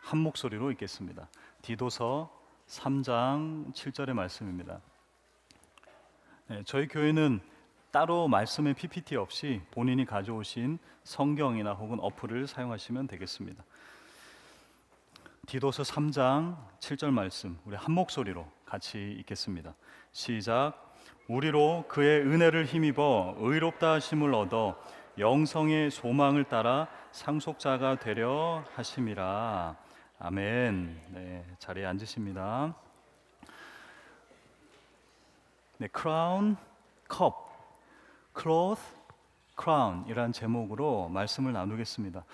한 목소리로 읽겠습니다. 디도서 3장 7절의 말씀입니다. 저희 교회는 따로 말씀의 PPT 없이 본인이 가져오신 성경이나 혹은 어플을 사용하시면 되겠습니다. 디도서 3장 7절 말씀 우리 한 목소리로 같이 읽겠습니다. 시작. 우리로 그의 은혜를 힘입어 의롭다 하심을 얻어 영성의 소망을 따라 상속자가 되려 하심이라. 아멘. 네, 자리에 앉으십니다. 네, crown, cup, cloth, crown 이란 제목으로 말씀을 나누겠습니다.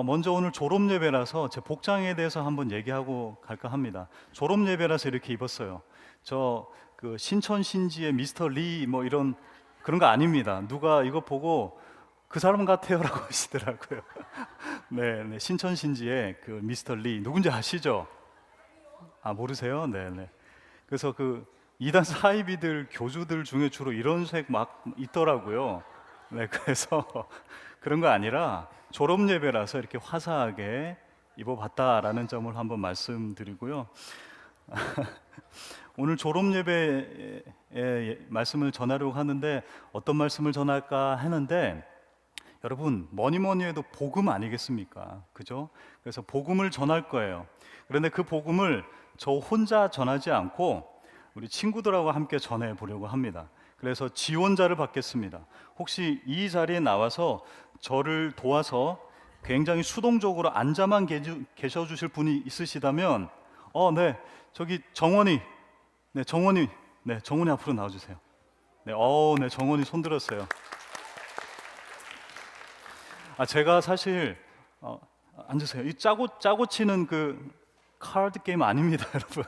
먼저 오늘 졸업 예배라서 제 복장에 대해서 한번 얘기하고 갈까 합니다. 졸업 예배라서 이렇게 입었어요. 그 신천 신지의 미스터 리 뭐 이런 그런 거 아닙니다. 누가 이거 보고 그 사람 같아요라고 하시더라고요. 네, 신천 신지의 그 미스터 리 누군지 아시죠? 아, 모르세요? 네. 그래서 그 이단 사이비들 교주들 중에 주로 이런 색 막 있더라고요. 네, 그래서 그런 거 아니라 졸업 예배라서 이렇게 화사하게 입어봤다라는 점을 한번 말씀드리고요. 오늘 졸업 예배의 말씀을 전하려고 하는데 어떤 말씀을 전할까 하는데 여러분 뭐니 해도 복음 아니겠습니까? 그죠? 그래서 복음을 전할 거예요. 그런데 그 복음을 저 혼자 전하지 않고 우리 친구들하고 함께 전해 보려고 합니다. 그래서 지원자를 받겠습니다. 혹시 이 자리에 나와서 저를 도와서 굉장히 수동적으로 앉아만 계셔 주실 분이 있으시다면 네, 저기 정원이 앞으로 나와 주세요. 네, 정원이 손 들었어요. 제가 사실 앉으세요. 이 짜고 치는 그 카드 게임 아닙니다, 여러분.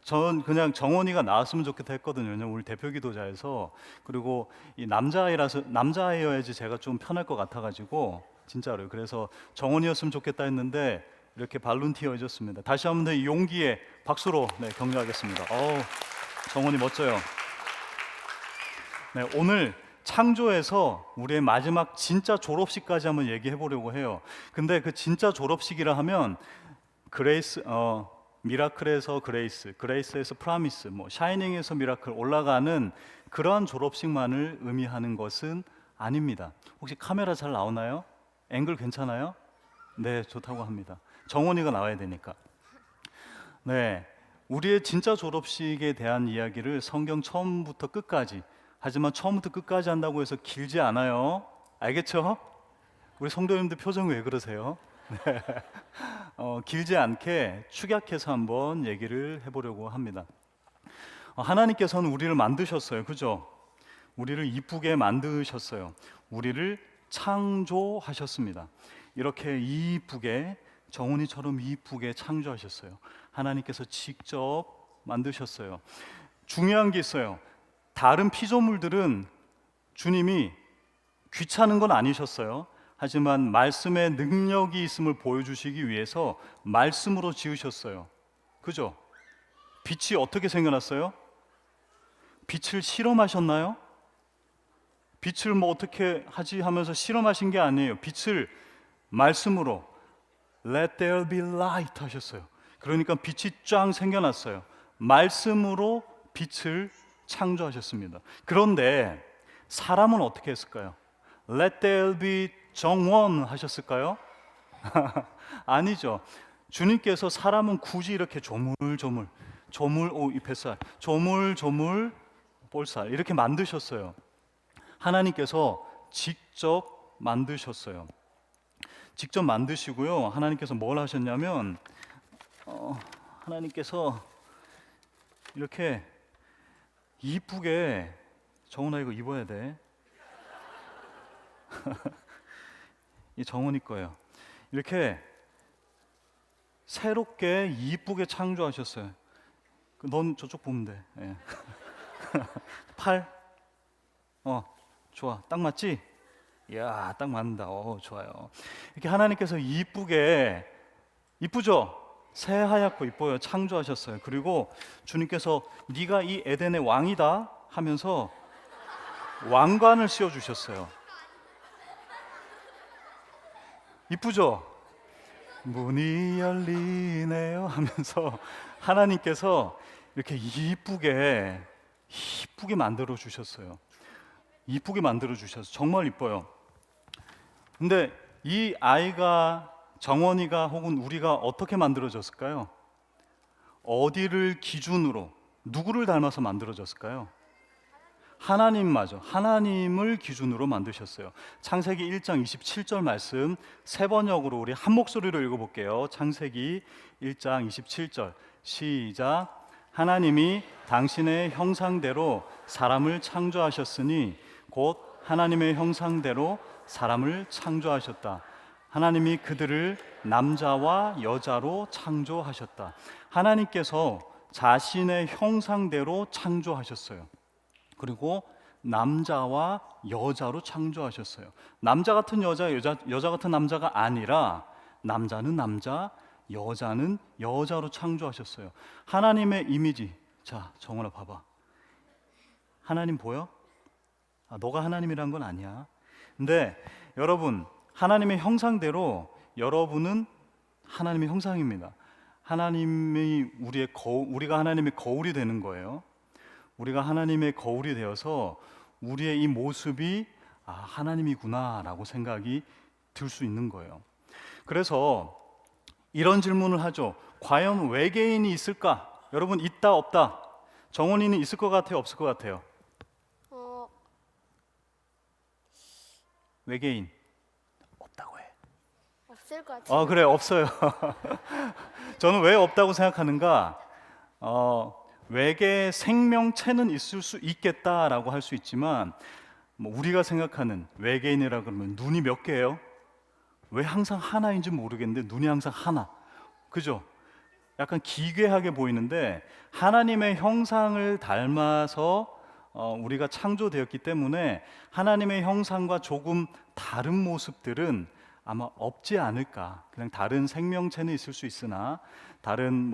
전 그냥 정원이가 나왔으면 좋겠다 했거든요. 왜냐면 우리 대표 기도자에서. 그리고 이 남자아이여야지 제가 좀 편할 것 같아가지고 진짜로요. 그래서 정원이었으면 좋겠다 했는데 이렇게 발룬티어 해줬습니다. 다시 한번 이 용기에 박수로 격려하겠습니다. 정원이 멋져요. 네, 오늘 창조에서 우리의 마지막 진짜 졸업식까지 한번 얘기해 보려고 해요. 근데 그 진짜 졸업식이라 하면 그레이스, 미라클에서 그레이스에서 프라미스, 샤이닝에서 미라클 올라가는 그러한 졸업식만을 의미하는 것은 아닙니다. 혹시 카메라 잘 나오나요? 앵글 괜찮아요? 네, 좋다고 합니다. 정원이가 나와야 되니까. 네, 우리의 진짜 졸업식에 대한 이야기를 성경 처음부터 끝까지, 하지만 처음부터 끝까지 한다고 해서 길지 않아요. 알겠죠? 우리 성도님들 표정 왜 그러세요? 네. 길지 않게 축약해서 한번 얘기를 해보려고 합니다. 하나님께서는 우리를 만드셨어요. 그죠? 우리를 이쁘게 만드셨어요. 우리를 창조하셨습니다. 이렇게 이쁘게 정훈이처럼 이쁘게 창조하셨어요. 하나님께서 직접 만드셨어요. 중요한 게 있어요. 다른 피조물들은 주님이 귀찮은 건 아니셨어요. 하지만 말씀의 능력이 있음을 보여주시기 위해서 말씀으로 지으셨어요. 그죠? 빛이 어떻게 생겨났어요? 빛을 실험하셨나요? 빛을 어떻게 하지 하면서 실험하신 게 아니에요. 빛을 말씀으로 Let there be light 하셨어요. 그러니까 빛이 쫙 생겨났어요. 말씀으로 빛을 창조하셨습니다. 그런데 사람은 어떻게 했을까요? Let there be 정원 하셨을까요? 아니죠. 주님께서 사람은 굳이 이렇게 조물조물 뱃살 조물조물 볼살 이렇게 만드셨어요. 하나님께서 직접 만드셨어요. 직접 만드시고요. 하나님께서 뭘 하셨냐면 하나님께서 이렇게 이쁘게 정훈아 이거 입어야 돼. 이 정훈이 거예요. 이렇게 새롭게 이쁘게 창조하셨어요. 넌 저쪽 보면 돼. 예. 팔, 좋아, 딱 맞지? 이야, 딱 맞는다. 좋아요. 이렇게 하나님께서 이쁘게 이쁘죠? 새하얗고 이뻐요. 창조하셨어요. 그리고 주님께서 네가 이 에덴의 왕이다 하면서 왕관을 씌워주셨어요. 이쁘죠? 문이 열리네요 하면서 하나님께서 이렇게 이쁘게 만들어 주셨어요. 이쁘게 만들어 주셔서 정말 이뻐요. 근데 이 아이가, 정원이가 혹은 우리가 어떻게 만들어졌을까요? 어디를 기준으로, 누구를 닮아서 만들어졌을까요? 하나님마저, 하나님을 기준으로 만드셨어요. 창세기 1장 27절 말씀 세 번역으로 우리 한 목소리로 읽어볼게요. 창세기 1장 27절 시작. 하나님이 당신의 형상대로 사람을 창조하셨으니 곧 하나님의 형상대로 사람을 창조하셨다. 하나님이 그들을 남자와 여자로 창조하셨다. 하나님께서 자신의 형상대로 창조하셨어요. 그리고 남자와 여자로 창조하셨어요. 남자 같은 여자, 여자 같은 남자가 아니라 남자는 남자, 여자는 여자로 창조하셨어요. 하나님의 이미지. 자, 정원아 봐봐. 하나님 보여? 너가 하나님이란 건 아니야. 근데 여러분, 하나님의 형상대로 여러분은 하나님의 형상입니다. 하나님이 우리가 하나님의 거울이 되는 거예요. 우리가 하나님의 거울이 되어서 우리의 이 모습이 하나님이구나라고 생각이 들 수 있는 거예요. 그래서 이런 질문을 하죠. 과연 외계인이 있을까? 여러분, 있다 없다? 정원이는 있을 것 같아요, 없을 것 같아요? 외계인 없다고 해. 없을 것 같아요. 그래, 없어요. 저는 왜 없다고 생각하는가? 외계 생명체는 있을 수 있겠다라고 할 수 있지만, 우리가 생각하는 외계인이라 그러면 눈이 몇 개예요? 왜 항상 하나인지 모르겠는데 눈이 항상 하나. 그죠? 약간 기괴하게 보이는데 하나님의 형상을 닮아서 우리가 창조되었기 때문에 하나님의 형상과 조금 다른 모습들은 아마 없지 않을까. 그냥 다른 생명체는 있을 수 있으나 다른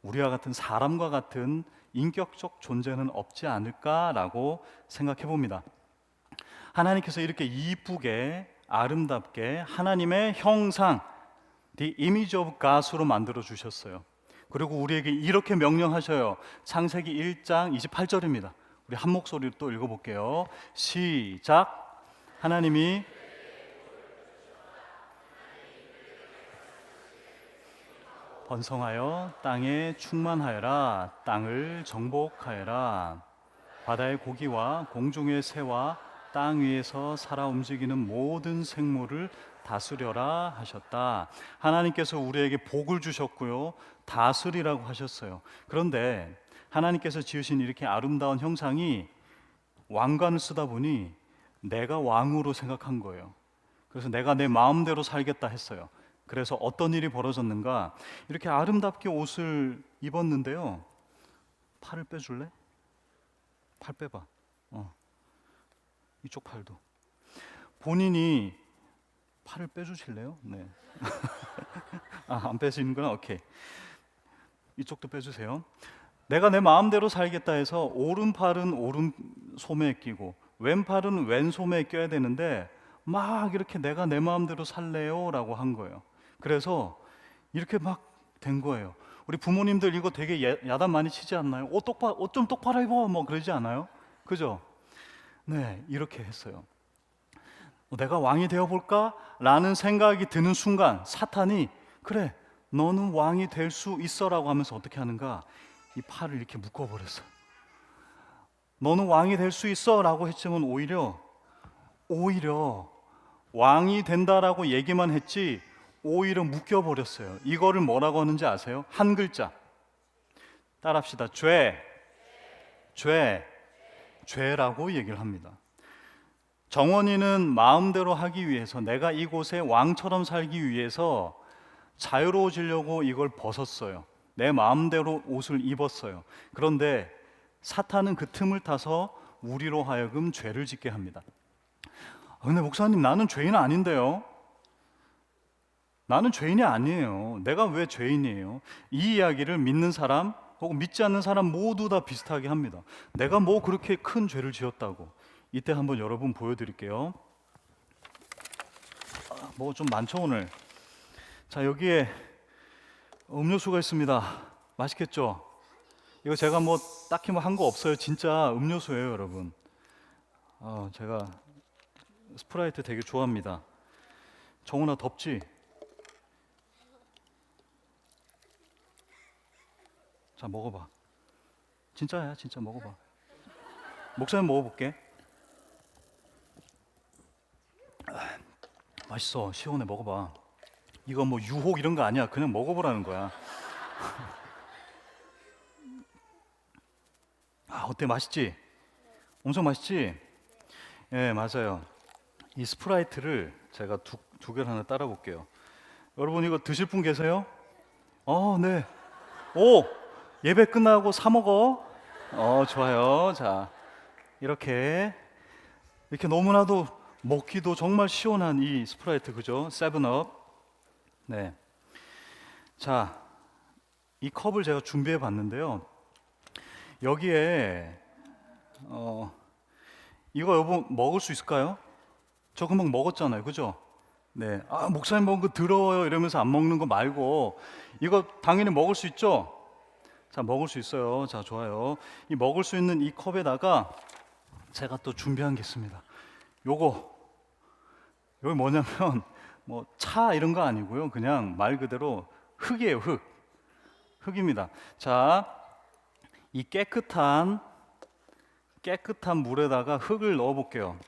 우리와 같은 사람과 같은 인격적 존재는 없지 않을까라고 생각해 봅니다. 하나님께서 이렇게 이쁘게 아름답게 하나님의 형상, The image of God으로 만들어 주셨어요. 그리고 우리에게 이렇게 명령하셔요. 창세기 1장 28절입니다. 우리 한 목소리로 또 읽어볼게요. 시작. 하나님이 번성하여 땅에 충만하여라. 땅을 정복하여라. 바다의 고기와 공중의 새와 땅 위에서 살아 움직이는 모든 생물을 다스려라 하셨다. 하나님께서 우리에게 복을 주셨고요, 다스리라고 하셨어요. 그런데 하나님께서 지으신 이렇게 아름다운 형상이 왕관을 쓰다 보니 내가 왕으로 생각한 거예요. 그래서 내가 내 마음대로 살겠다 했어요. 그래서 어떤 일이 벌어졌는가? 이렇게 아름답게 옷을 입었는데요, 팔을 빼줄래? 팔 빼봐. 이쪽 팔도. 본인이 팔을 빼주실래요? 네. 안 빼시는구나. 오케이. 이쪽도 빼주세요. 내가 내 마음대로 살겠다 해서 오른팔은 오른소매에 끼고 왼팔은 왼소매에 껴야 되는데 막 이렇게 내가 내 마음대로 살래요 라고 한 거예요. 그래서 이렇게 막 된 거예요. 우리 부모님들 이거 되게 야단 많이 치지 않나요? 옷 좀 똑바로 입어 그러지 않아요? 그죠? 네, 이렇게 했어요. 내가 왕이 되어볼까? 라는 생각이 드는 순간 사탄이 그래, 너는 왕이 될 수 있어 라고 하면서 어떻게 하는가? 이 팔을 이렇게 묶어버렸어요. 너는 왕이 될 수 있어 라고 했지만 오히려 왕이 된다라고 얘기만 했지 오히려 묶여버렸어요. 이거를 뭐라고 하는지 아세요? 한 글자 따라합시다. 죄라고 얘기를 합니다. 정원이는 마음대로 하기 위해서, 내가 이곳에 왕처럼 살기 위해서 자유로워지려고 이걸 벗었어요. 내 마음대로 옷을 입었어요. 그런데 사탄은 그 틈을 타서 우리로 하여금 죄를 짓게 합니다. 근데 목사님, 나는 죄인 아닌데요? 나는 죄인이 아니에요. 내가 왜 죄인이에요? 이 이야기를 믿는 사람 혹은 믿지 않는 사람 모두 다 비슷하게 합니다. 내가 뭐 그렇게 큰 죄를 지었다고. 이때 한번 여러분 보여드릴게요. 뭐 좀 많죠 오늘. 자, 여기에 음료수가 있습니다. 맛있겠죠? 이거 제가 뭐 딱히 뭐 한 거 없어요. 진짜 음료수예요, 여러분. 제가 스프라이트 되게 좋아합니다. 정훈아, 덥지? 자, 먹어봐. 진짜야, 진짜 먹어봐. 목사님 먹어볼게. 맛있어, 시원해. 먹어봐. 이거 뭐 유혹 이런 거 아니야. 그냥 먹어보라는 거야. 어때? 맛있지? 엄청 맛있지? 예, 맞아요. 이 스프라이트를 제가 두 개를 하나 따라 볼게요. 여러분 이거 드실 분 계세요? 네. 오, 예배 끝나고 사 먹어. 좋아요. 자, 이렇게 너무나도 먹기도 정말 시원한 이 스프라이트, 그죠? 세븐업. 네. 자, 이 컵을 제가 준비해 봤는데요. 여기에 이거 여러분 먹을 수 있을까요? 저 금방 먹었잖아요, 그죠? 네. 목사님 먹은 거 더러워요 이러면서 안 먹는 거 말고 이거 당연히 먹을 수 있죠? 자, 먹을 수 있어요. 자, 좋아요. 이 먹을 수 있는 이 컵에다가 제가 또 준비한 게 있습니다. 여기 뭐냐면 뭐 차 이런 거 아니고요. 그냥 말 그대로 흙이에요, 흙입니다. 자, 이 깨끗한 물에다가 흙을 넣어 볼게요.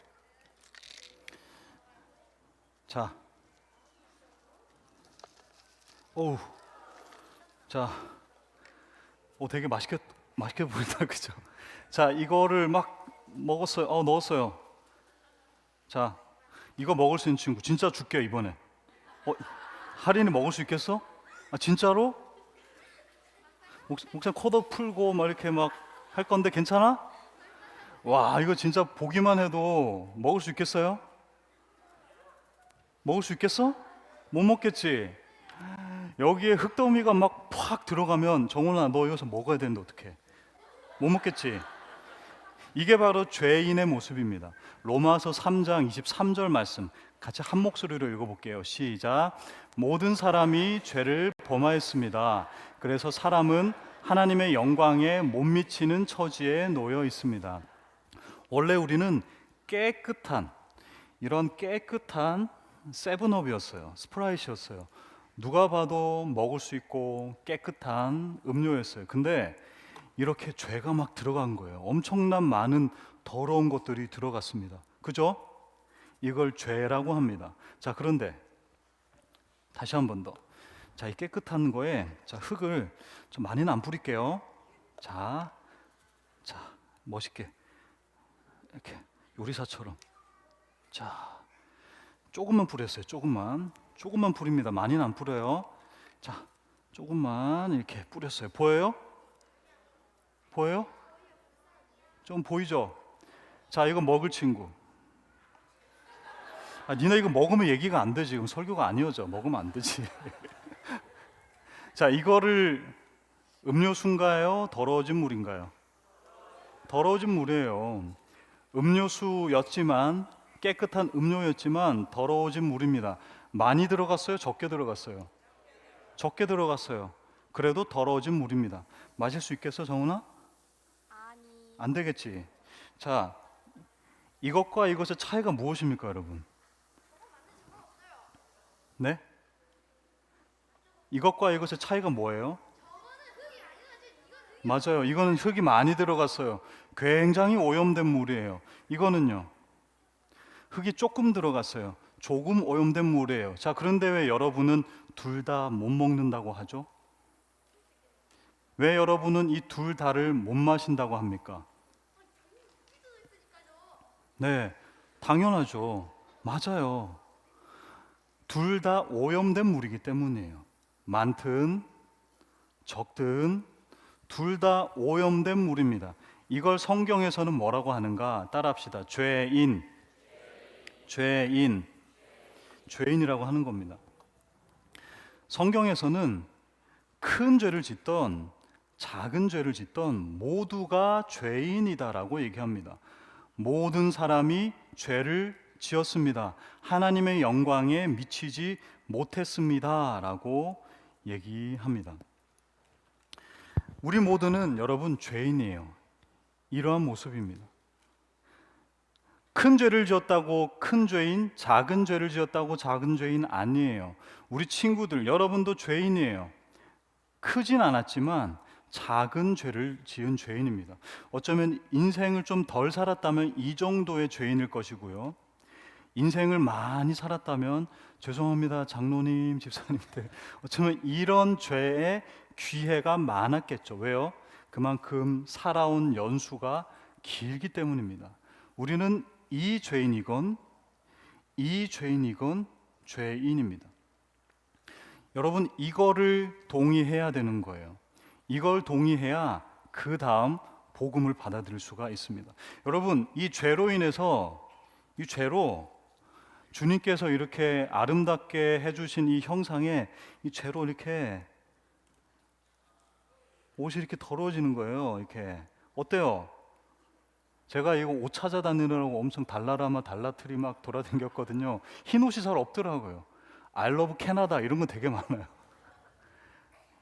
자, 오우, 자, 되게 맛있게 보인다, 그죠? 자, 이거를 막 먹었어요. 넣었어요. 자, 이거 먹을 수 있는 친구 진짜 줄게요 이번에. 할인이 먹을 수 있겠어? 진짜로? 목사님 코도 풀고 막 이렇게 막 할 건데 괜찮아? 와, 이거 진짜 보기만 해도 먹을 수 있겠어요? 먹을 수 있겠어? 못 먹겠지? 여기에 흙더미가 막 팍 들어가면 정훈아 너 여기서 먹어야 되는데 어떡해? 못 먹겠지? 이게 바로 죄인의 모습입니다. 로마서 3장 23절 말씀 같이 한 목소리로 읽어볼게요. 시작. 모든 사람이 죄를 범하였습니다. 그래서 사람은 하나님의 영광에 못 미치는 처지에 놓여 있습니다. 원래 우리는 이런 깨끗한 세븐업이었어요. 스프라이트였어요. 누가 봐도 먹을 수 있고 깨끗한 음료였어요. 근데 이렇게 죄가 막 들어간 거예요. 엄청난 많은 더러운 것들이 들어갔습니다. 그죠? 이걸 죄라고 합니다. 자, 그런데 다시 한 번 더. 자, 이 깨끗한 거에 흙을 좀 많이는 안 뿌릴게요. 자, 멋있게 이렇게 요리사처럼. 자, 조금만 뿌렸어요. 조금만 뿌립니다. 많이는 안 뿌려요. 자, 조금만 이렇게 뿌렸어요. 보여요? 좀 보이죠? 자, 이거 먹을 친구. 니네 이거 먹으면 얘기가 안 돼. 지금 설교가 안 이어져. 먹으면 안 되지. 자, 이거를 음료수인가요? 더러워진 물인가요? 더러워진 물이에요. 음료수였지만 깨끗한 음료였지만 더러워진 물입니다. 많이 들어갔어요? 적게 들어갔어요? 적게 들어갔어요. 그래도 더러워진 물입니다. 마실 수 있겠어, 정훈아? 아니. 안 되겠지. 자, 이것과 이것의 차이가 무엇입니까, 여러분? 네? 이것과 이것의 차이가 뭐예요? 맞아요. 이거는 흙이 많이 들어갔어요. 굉장히 오염된 물이에요. 이거는요. 흙이 조금 들어갔어요. 조금 오염된 물이에요. 자, 그런데 왜 여러분은 둘 다 못 먹는다고 하죠? 왜 여러분은 이 둘 다를 못 마신다고 합니까? 네, 당연하죠. 맞아요. 둘 다 오염된 물이기 때문이에요. 많든 적든 둘 다 오염된 물입니다. 이걸 성경에서는 뭐라고 하는가? 따라합시다. 죄인이라고 하는 겁니다. 성경에서는 큰 죄를 짓던 작은 죄를 짓던 모두가 죄인이다라고 얘기합니다. 모든 사람이 죄를 지었습니다. 하나님의 영광에 미치지 못했습니다 라고 얘기합니다. 우리 모두는 여러분 죄인이에요. 이러한 모습입니다. 큰 죄를 지었다고 큰 죄인, 작은 죄를 지었다고 작은 죄인 아니에요. 우리 친구들, 여러분도 죄인이에요. 크진 않았지만 작은 죄를 지은 죄인입니다. 어쩌면 인생을 좀 덜 살았다면 이 정도의 죄인일 것이고요. 인생을 많이 살았다면 죄송합니다, 장로님, 집사님들. 어쩌면 이런 죄의 기회가 많았겠죠. 왜요? 그만큼 살아온 연수가 길기 때문입니다. 우리는 이 죄인이건 죄인입니다. 여러분, 이거를 동의해야 되는 거예요. 이걸 동의해야 그 다음 복음을 받아들일 수가 있습니다. 여러분, 이 죄로 주님께서 이렇게 아름답게 해주신 이 형상에 이 죄로 이렇게 옷이 이렇게 더러워지는 거예요. 이렇게 어때요? 제가 이거 옷 찾아다니느라고 엄청 달나라마 달라트리 막 돌아다녔거든요. 흰 옷이 잘 없더라고요. I love 캐나다 이런 거 되게 많아요.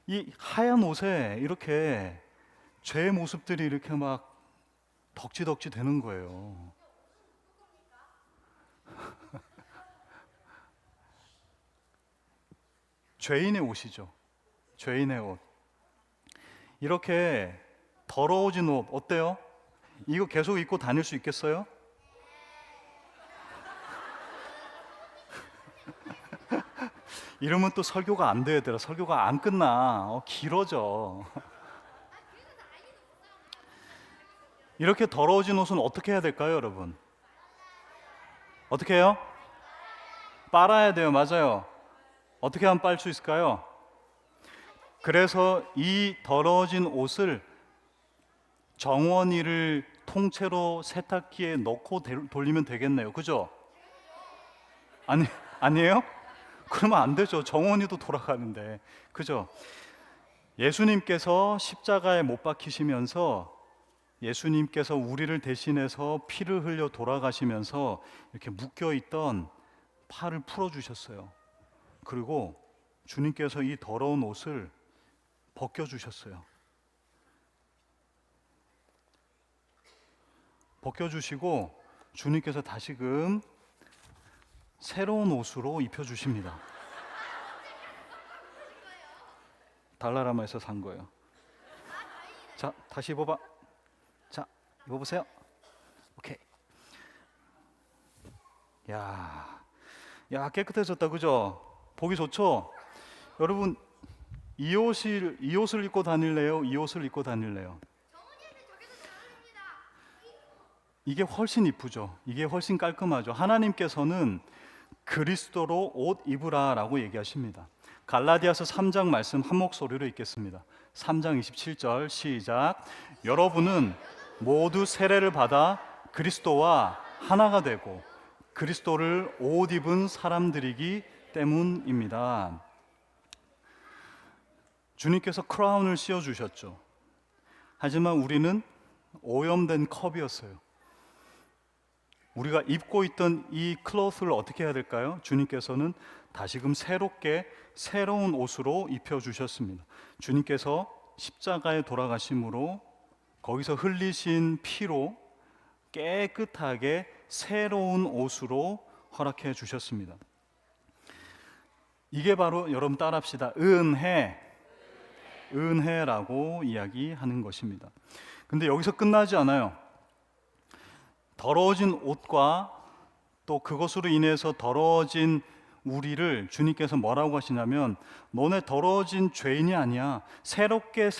이 하얀 옷에 이렇게 죄의 모습들이 이렇게 막 덕지덕지 되는 거예요. 죄인의 옷이죠. 죄인의 옷. 이렇게 더러워진 옷 어때요? 이거 계속 입고 다닐 수 있겠어요? 이러면 또 설교가 안 돼야 되라. 설교가 안 끝나. 길어져. 이렇게 더러워진 옷은 어떻게 해야 될까요, 여러분? 어떻게 해요? 빨아야 돼요. 맞아요. 어떻게 하면 빨 수 있을까요? 그래서 이 더러워진 옷을 정원이를 통째로 세탁기에 넣고 돌리면 되겠네요. 그죠? 아니에요? 그러면 안 되죠. 정원이도 돌아가는데. 그죠? 예수님께서 십자가에 못 박히시면서 예수님께서 우리를 대신해서 피를 흘려 돌아가시면서 이렇게 묶여있던 팔을 풀어주셨어요. 그리고 주님께서 이 더러운 옷을 벗겨주셨어요. 벗겨주시고 주님께서 다시금 새로운 옷으로 입혀주십니다. 달라라마에서 산 거예요. 자, 다시 입어봐. 자, 입어보세요. 오케이. 야, 깨끗해졌다, 그죠? 보기 좋죠? 여러분, 이 옷을 입고 다닐래요? 이 옷을 입고 다닐래요? 이게 훨씬 이쁘죠. 이게 훨씬 깔끔하죠. 하나님께서는 그리스도로 옷 입으라라고 얘기하십니다. 갈라디아서 3장 말씀 한 목소리로 읽겠습니다. 3장 27절 시작. 여러분은 모두 세례를 받아 그리스도와 하나가 되고 그리스도를 옷 입은 사람들이기 때문입니다. 주님께서 크라운을 씌워주셨죠. 하지만 우리는 오염된 컵이었어요. 우리가 입고 있던 이 클로스를 어떻게 해야 될까요? 주님께서는 다시금 새롭게 새로운 옷으로 입혀주셨습니다. 주님께서 십자가에 돌아가심으로 거기서 흘리신 피로 깨끗하게 새로운 옷으로 허락해 주셨습니다. 이게 바로 여러분 따라합시다. 은혜라고 이야기하는 것입니다. 근데 여기서 끝나지 않아요. 더러워진 옷과 또 그것으로 인해서 더러워진 우리를 주님께서 뭐라고 하시냐면 너네 더러워진 죄인이 아니야. 새롭게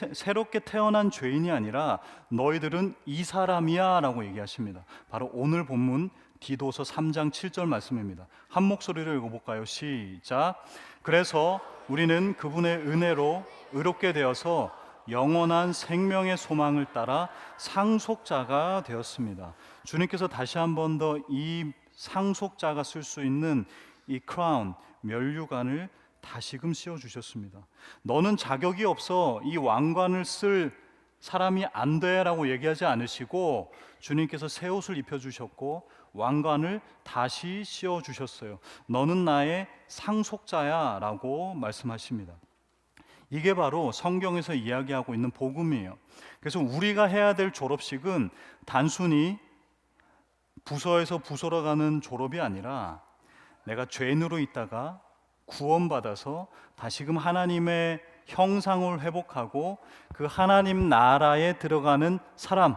태어난 죄인이 아니라 너희들은 이 사람이야 라고 얘기하십니다. 바로 오늘 본문 디도서 3장 7절 말씀입니다. 한 목소리로 읽어볼까요? 시작. 그래서 우리는 그분의 은혜로 의롭게 되어서 영원한 생명의 소망을 따라 상속자가 되었습니다. 주님께서 다시 한 번 더 이 상속자가 쓸 수 있는 이 크라운, 면류관을 다시금 씌워주셨습니다. 너는 자격이 없어 이 왕관을 쓸 사람이 안 돼라고 얘기하지 않으시고 주님께서 새 옷을 입혀주셨고 왕관을 다시 씌워 주셨어요. 너는 나의 상속자야 라고 말씀하십니다. 이게 바로 성경에서 이야기하고 있는 복음이에요. 그래서 우리가 해야 될 졸업식은 단순히 부서에서 부서로 가는 졸업이 아니라 내가 죄인으로 있다가 구원받아서 다시금 하나님의 형상을 회복하고 그 하나님 나라에 들어가는 사람,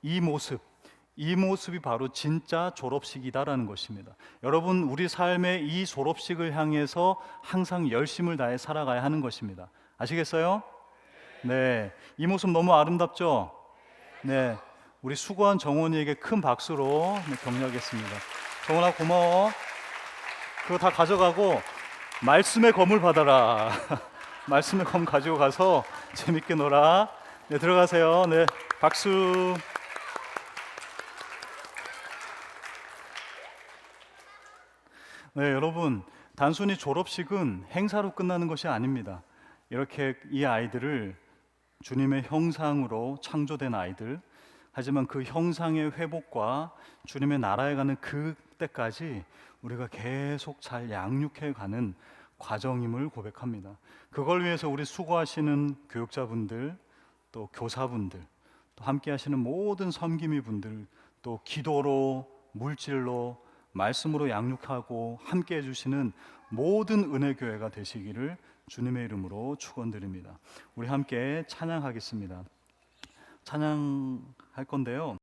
이 모습이 바로 진짜 졸업식이다라는 것입니다. 여러분, 우리 삶의 이 졸업식을 향해서 항상 열심을 다해 살아가야 하는 것입니다. 아시겠어요? 네, 이 모습 너무 아름답죠? 네, 우리 수고한 정원이에게 큰 박수로 격려하겠습니다. 정원아, 고마워. 그거 다 가져가고 말씀의 검을 받아라. 말씀의 검 가지고 가서 재밌게 놀아. 네, 들어가세요. 네, 박수. 네, 여러분, 단순히 졸업식은 행사로 끝나는 것이 아닙니다. 이렇게 이 아이들을 주님의 형상으로 창조된 아이들, 하지만 그 형상의 회복과 주님의 나라에 가는 그때까지 우리가 계속 잘 양육해 가는 과정임을 고백합니다. 그걸 위해서 우리 수고하시는 교육자분들, 또 교사분들, 또 함께 하시는 모든 섬김이 분들, 또 기도로, 물질로, 말씀으로 양육하고 함께 해주시는 모든 은혜교회가 되시기를 주님의 이름으로 축원드립니다. 우리 함께 찬양하겠습니다. 찬양할 건데요.